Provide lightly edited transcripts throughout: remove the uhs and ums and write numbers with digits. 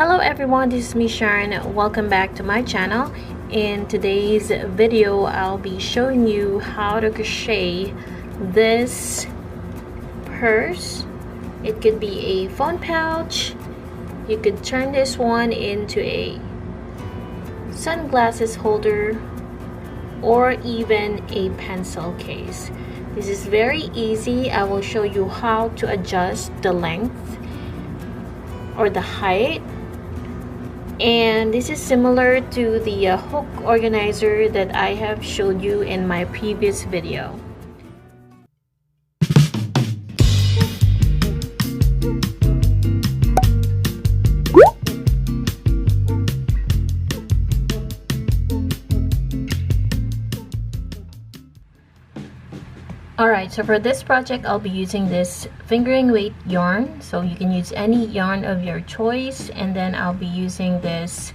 Hello everyone, this is me Sharon. Welcome back to my channel. In today's video, I'll be showing you how to crochet this purse. It could be a phone pouch. You could turn this one into a sunglasses holder or even a pencil case. This is very easy. I will show you how to adjust the length or the height, and this is similar to the hook organizer that I have showed you in my previous video. Alright, so for this project, I'll be using this fingering weight yarn. So you can use any yarn of your choice. And then I'll be using this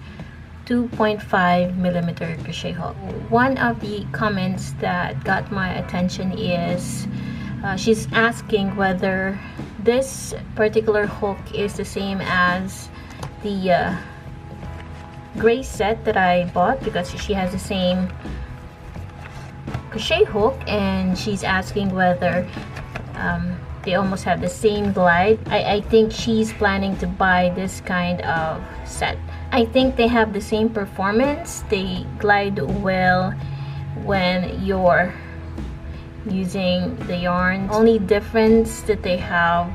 2.5mm crochet hook. One of the comments that got my attention is she's asking whether this particular hook is the same as the gray set that I bought, because she has the same crochet hook, and she's asking whether they almost have the same glide. I think she's planning to buy this kind of set. I think they have the same performance. They glide well when you're using the yarn. Only difference that they have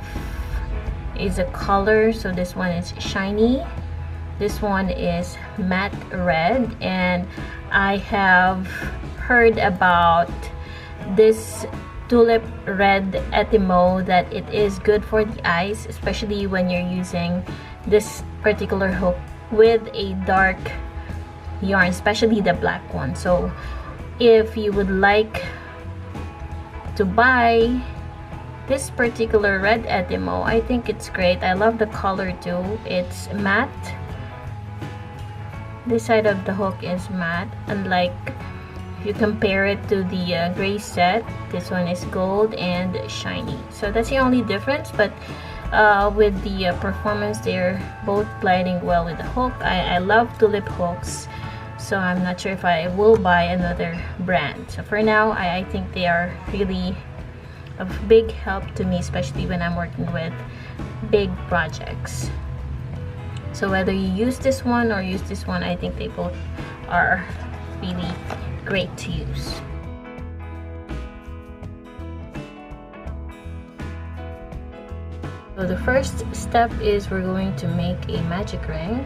is a color. So this one is shiny, this one is matte red, and I have heard about this tulip red etimo that it is good for the eyes, especially when you're using this particular hook with a dark yarn, especially the black one. So if you would like to buy this particular red etimo, I think it's great. I love the color too. It's matte. This side of the hook is matte, unlike if you compare it to the gray set. This one is gold and shiny. So that's the only difference, but with the performance, they're both gliding well with the hook. I love tulip hooks, so I'm not sure if I will buy another brand. So for now, I think they are really a big help to me, especially when I'm working with big projects. So whether you use this one or use this one, I think they both are really great to use. So the first step is we're going to make a magic ring.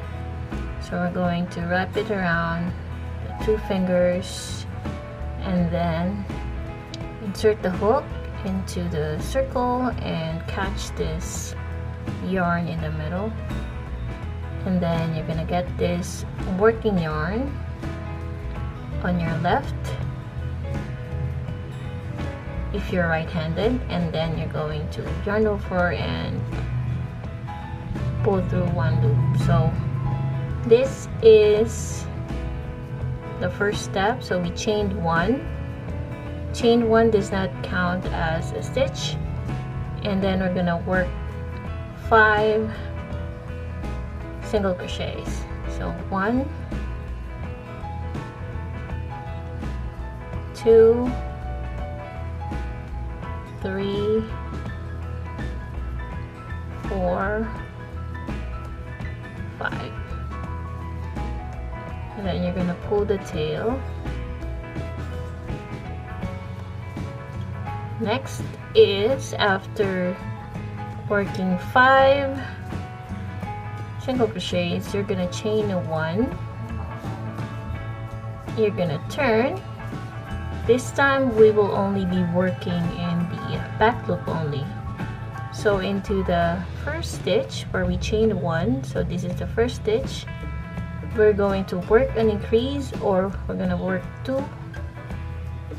So we're going to wrap it around the 2 fingers and then insert the hook into the circle and catch this yarn in the middle. And then you're gonna get this working yarn on your left if you're right-handed, and then you're going to yarn over and pull through one loop. So this is the first step. So we chained one. Chain one does not count as a stitch, and then we're gonna work 5 single crochets. So 1, 2, 3, 4, 5. And then you're gonna pull the tail. Next is, after working 5 single crochets, you're gonna chain 1. You're gonna turn. This time we will only be working in the back loop only. So into the first stitch where we chain 1, so this is the first stitch, we're going to work an increase, or we're gonna work 2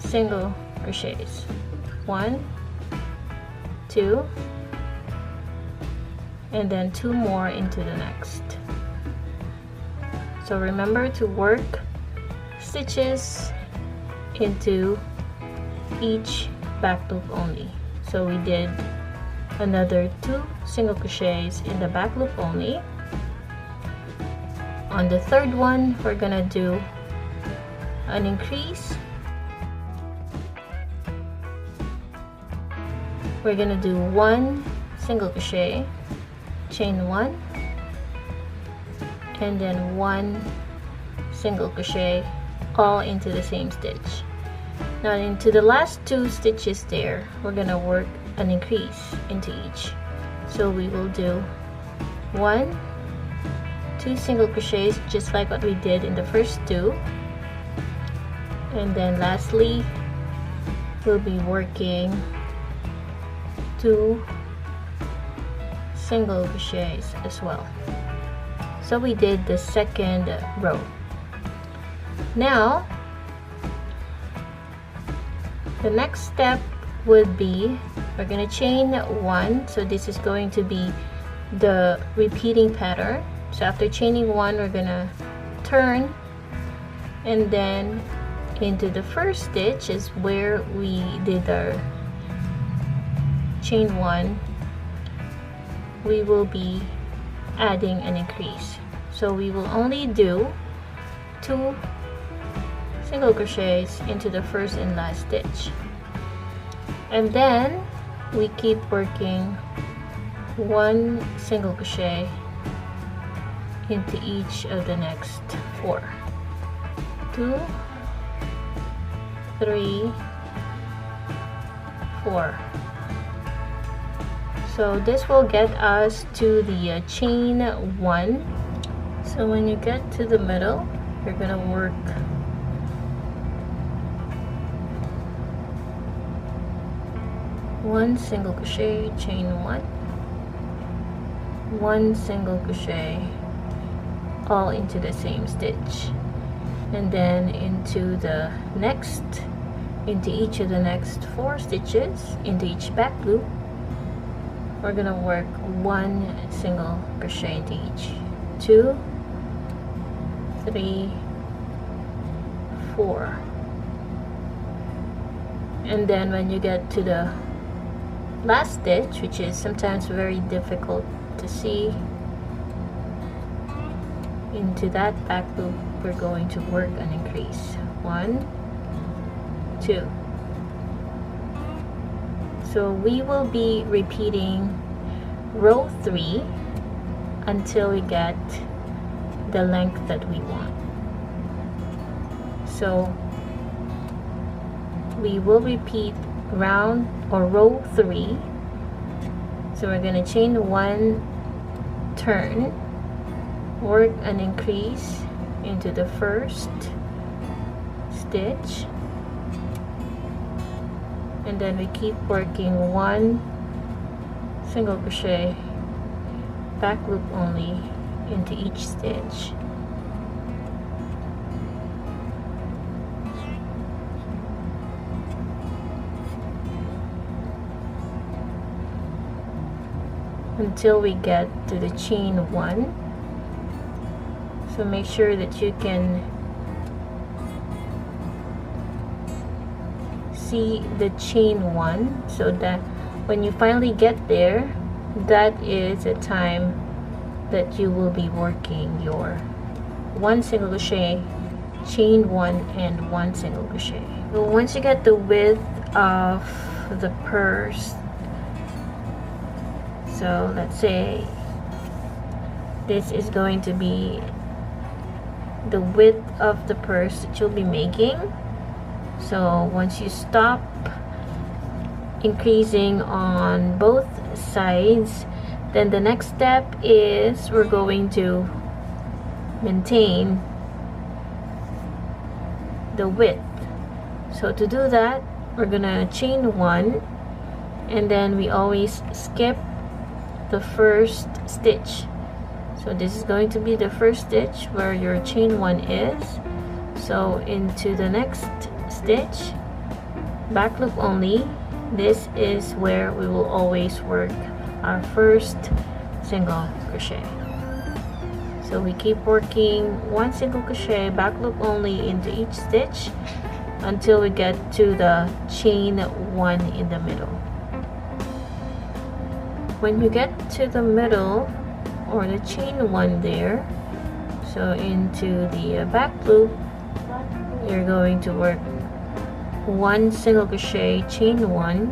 single crochets. 1, 2, and then 2 more into the next. So remember to work stitches into each back loop only. So we did another 2 single crochets in the back loop only, on the third one, we're gonna do an increase. We're gonna do 1 single crochet, chain 1, and then 1 single crochet, all into the same stitch. Now into the last 2 stitches there, we're gonna work an increase into each. So we will do 1, 2 single crochets, just like what we did in the first 2, and then lastly we'll be working 2 single crochets as well. So we did the second row. Now the next step would be, we're going to chain 1. So this is going to be the repeating pattern. So after chaining 1, we're going to turn, and then into the first stitch is where we did our chain 1. We will be adding an increase. So we will only do 2 single crochets into the first and last stitch, and then we keep working 1 single crochet into each of the next 4. 2, 3, 4. So this will get us to the chain 1. So when you get to the middle, you're gonna work 1 single crochet, chain 1, 1 single crochet, all into the same stitch, and then into each of the next 4 stitches, into each back loop, we're gonna work 1 single crochet into each. 2, 3, 4, and then when you get to the last stitch, which is sometimes very difficult to see, into that back loop we're going to work an increase. 1, 2. So we will be repeating row 3 until we get the length that we want. So we will repeat row 3. So we're going to chain 1, turn, work an increase into the first stitch, and then we keep working 1 single crochet, back loop only, into each stitch. Until we get to the chain 1. So make sure that you can see the chain 1, so that when you finally get there, that is a time that you will be working your 1 single crochet, chain 1, and 1 single crochet. So once you get the width of the purse, so let's say this is going to be the width of the purse that you'll be making. So once you stop increasing on both sides, then the next step is we're going to maintain the width. So to do that, we're gonna chain 1, and then we always skip the first stitch. So this is going to be the first stitch where your chain 1 is. So into the next stitch, back loop only, this is where we will always work our first single crochet. So we keep working 1 single crochet, back loop only, into each stitch until we get to the chain 1 in the middle. When you get to the middle, or the chain 1 there, so So into the back loop, you're going to work 1 single crochet, chain 1,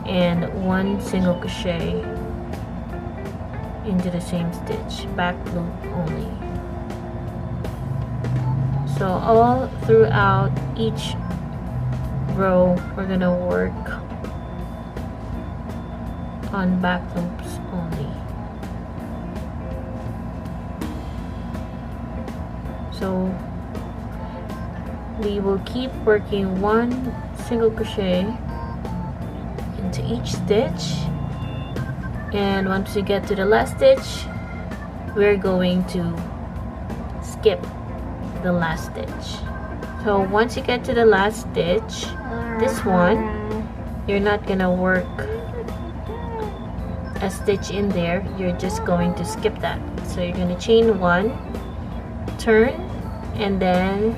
and 1 single crochet into the same stitch, back loop only. So all throughout each row, we're gonna work on back loops only. So we will keep working 1 single crochet into each stitch, and once we get to the last stitch, we're going to skip the last stitch. So once you get to the last stitch, this one, you're not gonna work a stitch in there, you're just going to skip that. So you're gonna chain 1, turn, and then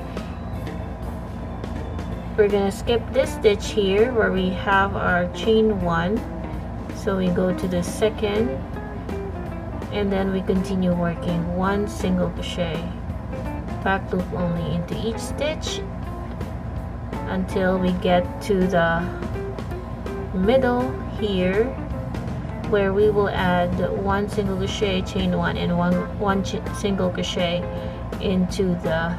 we're gonna skip this stitch here where we have our chain 1. So we go to the second, and then we continue working 1 single crochet, back loop only into each stitch until we get to the middle here, where we will add 1 single crochet, chain 1, and one single crochet into the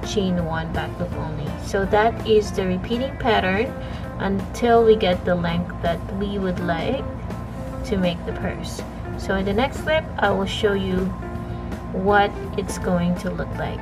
chain 1, back loop only. So that is the repeating pattern until we get the length that we would like to make the purse. So in the next clip, I will show you what it's going to look like.